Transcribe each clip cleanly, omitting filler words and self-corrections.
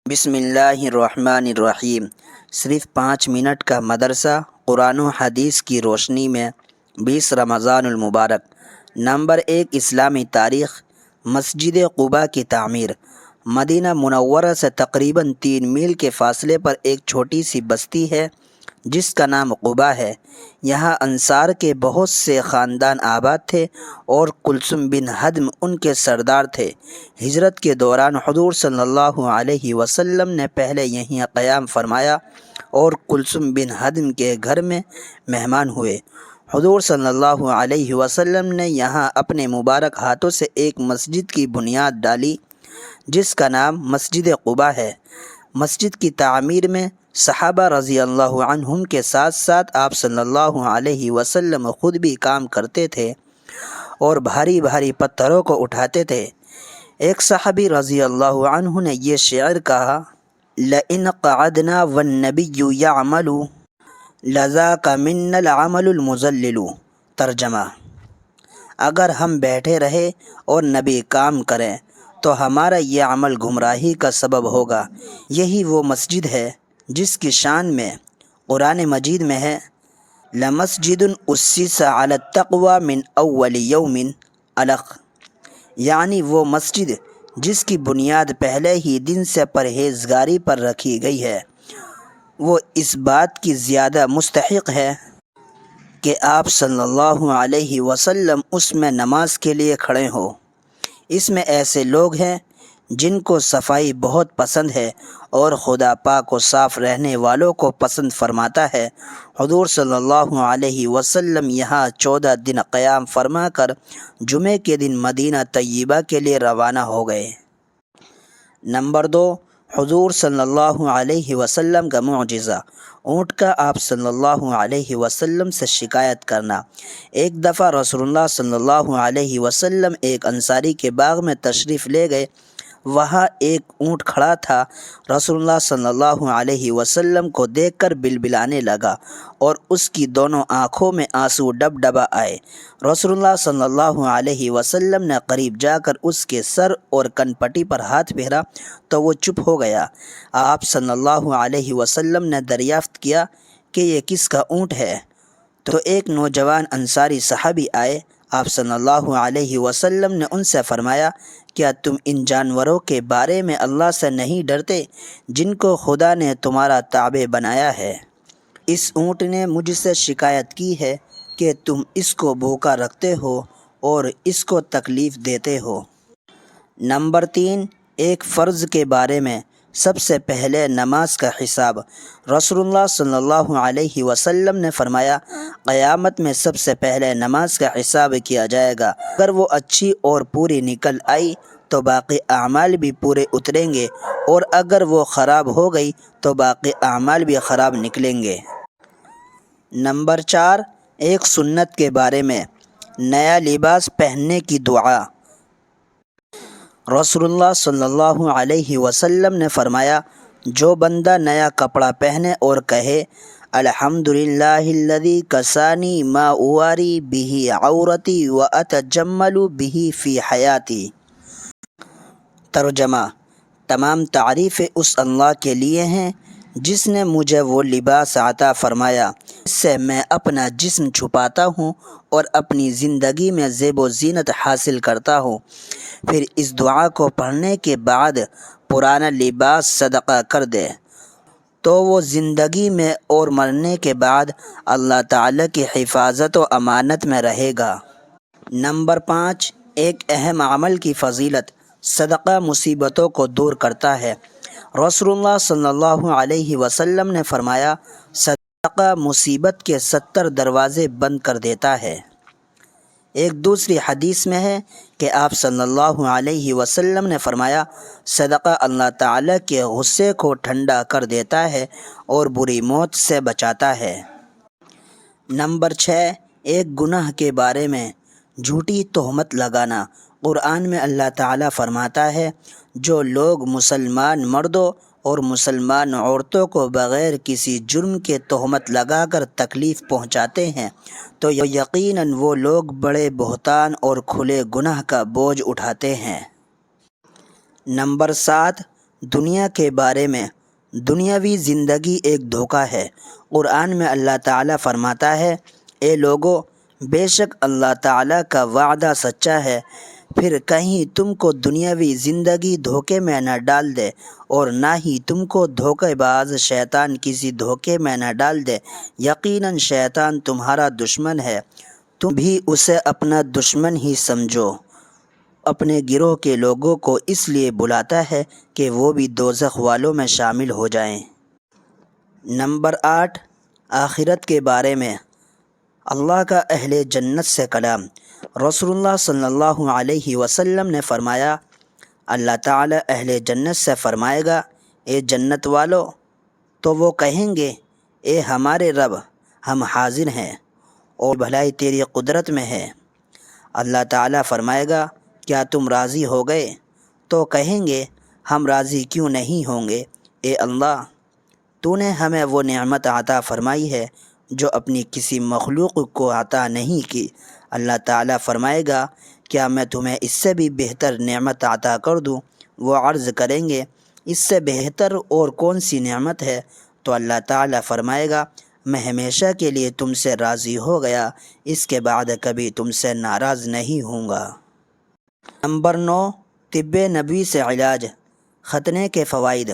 بسم اللہ الرحمن الرحیم۔ صرف 5 منٹ کا مدرسہ قرآن و حدیث کی روشنی میں 20 رمضان المبارک۔ نمبر 1، اسلامی تاریخ۔ مسجد قباء کی تعمیر۔ مدینہ منورہ سے تقریباً 3 میل کے فاصلے پر ایک چھوٹی سی بستی ہے جس کا نام قباء ہے۔ یہاں انصار کے بہت سے خاندان آباد تھے اور کلثوم بن ہدم ان کے سردار تھے۔ ہجرت کے دوران حضور صلی اللہ علیہ وسلم نے پہلے یہیں قیام فرمایا اور کلثوم بن ہدم کے گھر میں مہمان ہوئے۔ حضور صلی اللہ علیہ وسلم نے یہاں اپنے مبارک ہاتھوں سے ایک مسجد کی بنیاد ڈالی جس کا نام مسجد قباء ہے۔ مسجد کی تعمیر میں صحابہ رضی اللہ عنہم کے ساتھ ساتھ آپ صلی اللہ علیہ وسلم خود بھی کام کرتے تھے اور بھاری بھاری پتھروں کو اٹھاتے تھے۔ ایک صحابی رضی اللہ عنہ نے یہ شعر کہا: لَإِنْ قَعَدْنَا وَالنَّبِيُّ يَعْمَلُ لَذَاكَ مِنَّا الْعَمَلُ الْمُذَلِّلُ۔ ترجمہ: اگر ہم بیٹھے رہے اور نبی کام کریں تو ہمارا یہ عمل گمراہی کا سبب ہوگا۔ یہی وہ مسجد ہے جس کی شان میں قرآن مجید میں ہے: لَمَسْجِدٌ أُسِّسَ عَلَى التَّقْوَى مِنْ أَوَّلِ يَوْمٍ علق، یعنی وہ مسجد جس کی بنیاد پہلے ہی دن سے پرہیزگاری پر رکھی گئی ہے، وہ اس بات کی زیادہ مستحق ہے کہ آپ صلی اللہ علیہ وسلم اس میں نماز کے لیے کھڑے ہوں۔ اس میں ایسے لوگ ہیں جن کو صفائی بہت پسند ہے اور خدا پاک و صاف رہنے والوں کو پسند فرماتا ہے۔ حضور صلی اللہ علیہ وسلم یہاں 14 دن قیام فرما کر جمعے کے دن مدینہ طیبہ کے لیے روانہ ہو گئے۔ نمبر 2، حضور صلی اللہ علیہ وسلم کا معجزہ۔ اونٹ کا آپ صلی اللہ علیہ وسلم سے شکایت کرنا۔ ایک دفعہ رسول اللہ صلی اللہ علیہ وسلم ایک انصاری کے باغ میں تشریف لے گئے۔ وہاں ایک اونٹ کھڑا تھا۔ رسول اللہ صلی اللہ علیہ وسلم کو دیکھ کر بلبلانے لگا اور اس کی دونوں آنکھوں میں آنسو ڈبڈبا آئے۔ رسول اللہ صلی اللہ علیہ وسلم نے قریب جا کر اس کے سر اور کن پٹی پر ہاتھ پھیرا تو وہ چپ ہو گیا۔ آپ صلی اللہ علیہ وسلم نے دریافت کیا کہ یہ کس کا اونٹ ہے؟ تو ایک نوجوان انصاری صحابی آئے۔ آپ صلی اللہ علیہ وسلم نے ان سے فرمایا: کیا تم ان جانوروں کے بارے میں اللہ سے نہیں ڈرتے جن کو خدا نے تمہارا تابع بنایا ہے؟ اس اونٹ نے مجھ سے شکایت کی ہے کہ تم اس کو بھوکا رکھتے ہو اور اس کو تکلیف دیتے ہو۔ نمبر 3، ایک فرض کے بارے میں۔ سب سے پہلے نماز کا حساب۔ رسول اللہ صلی اللہ علیہ وسلم نے فرمایا: قیامت میں سب سے پہلے نماز کا حساب کیا جائے گا۔ اگر وہ اچھی اور پوری نکل آئی تو باقی اعمال بھی پورے اتریں گے اور اگر وہ خراب ہو گئی تو باقی اعمال بھی خراب نکلیں گے۔ نمبر 4، ایک سنت کے بارے میں۔ نیا لباس پہننے کی دعا۔ رسول اللہ صلی اللہ علیہ وسلم نے فرمایا: جو بندہ نیا کپڑا پہنے اور کہے الحمدللہ الذی کسانی ما اواری بہ عورتی واتجمل بہ فی حیاتی۔ ترجمہ: تمام تعریفیں اس اللہ کے لیے ہیں جس نے مجھے وہ لباس عطا فرمایا جس سے میں اپنا جسم چھپاتا ہوں اور اپنی زندگی میں زیب و زینت حاصل کرتا ہوں۔ پھر اس دعا کو پڑھنے کے بعد پرانا لباس صدقہ کر دے تو وہ زندگی میں اور مرنے کے بعد اللہ تعالیٰ کی حفاظت و امانت میں رہے گا۔ نمبر 5، ایک اہم عمل کی فضیلت۔ صدقہ مصیبتوں کو دور کرتا ہے۔ رسول اللہ صلی اللہ علیہ وسلم نے فرمایا: صدقہ مصیبت کے 70 دروازے بند کر دیتا ہے۔ ایک دوسری حدیث میں ہے کہ آپ صلی اللہ علیہ وسلم نے فرمایا: صدقہ اللہ تعالیٰ کے غصے کو ٹھنڈا کر دیتا ہے اور بری موت سے بچاتا ہے۔ نمبر 6، ایک گناہ کے بارے میں۔ جھوٹی تہمت لگانا۔ قرآن میں اللہ تعالیٰ فرماتا ہے: جو لوگ مسلمان مردوں اور مسلمان عورتوں کو بغیر کسی جرم کے تہمت لگا کر تکلیف پہنچاتے ہیں تو یقیناً وہ لوگ بڑے بہتان اور کھلے گناہ کا بوجھ اٹھاتے ہیں۔ نمبر 7، دنیا کے بارے میں، دنیاوی زندگی ایک دھوکہ ہے۔ قرآن میں اللہ تعالیٰ فرماتا ہے، اے لوگو، بے شک اللہ تعالیٰ کا وعدہ سچا ہے، پھر کہیں تم کو دنیاوی زندگی دھوکے میں نہ ڈال دے، اور نہ ہی تم کو دھوکے باز شیطان کسی دھوکے میں نہ ڈال دے۔ یقیناً شیطان تمہارا دشمن ہے، تم بھی اسے اپنا دشمن ہی سمجھو۔ اپنے گروہ کے لوگوں کو اس لیے بلاتا ہے کہ وہ بھی دوزخ والوں میں شامل ہو جائیں۔ نمبر 8، آخرت کے بارے میں اللہ کا اہل جنت سے کلام۔ رسول اللہ صلی اللہ علیہ وسلم نے فرمایا، اللہ تعالیٰ اہل جنت سے فرمائے گا، اے جنت والو، تو وہ کہیں گے، اے ہمارے رب، ہم حاضر ہیں اور بھلائی تیری قدرت میں ہے۔ اللہ تعالیٰ فرمائے گا، کیا تم راضی ہو گئے؟ تو کہیں گے، ہم راضی کیوں نہیں ہوں گے، اے اللہ، تو نے ہمیں وہ نعمت عطا فرمائی ہے جو اپنی کسی مخلوق کو عطا نہیں کی۔ اللہ تعالیٰ فرمائے گا، کیا میں تمہیں اس سے بھی بہتر نعمت عطا کر دوں؟ وہ عرض کریں گے، اس سے بہتر اور کون سی نعمت ہے؟ تو اللہ تعالیٰ فرمائے گا، میں ہمیشہ کے لیے تم سے راضی ہو گیا، اس کے بعد کبھی تم سے ناراض نہیں ہوں گا۔ نمبر 9، طب نبوی سے علاج، ختنے کے فوائد۔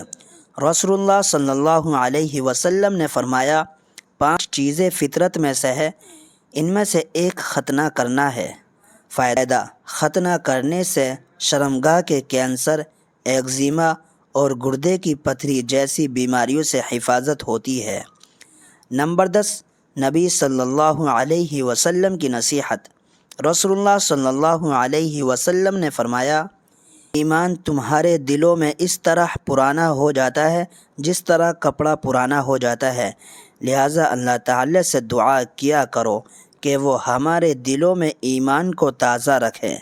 رسول اللہ صلی اللہ علیہ وسلم نے فرمایا، 5 چیزیں فطرت میں سے ہے، ان میں سے ایک ختنہ کرنا ہے۔ فائدہ، ختنہ کرنے سے شرمگاہ کے کینسر، ایگزیما اور گردے کی پتھری جیسی بیماریوں سے حفاظت ہوتی ہے۔ نمبر 10، نبی صلی اللہ علیہ وسلم کی نصیحت۔ رسول اللہ صلی اللہ علیہ وسلم نے فرمایا، ایمان تمہارے دلوں میں اس طرح پرانا ہو جاتا ہے جس طرح کپڑا پرانا ہو جاتا ہے، لہٰذا اللہ تعالی سے دعا کیا کرو کہ وہ ہمارے دلوں میں ایمان کو تازہ رکھے۔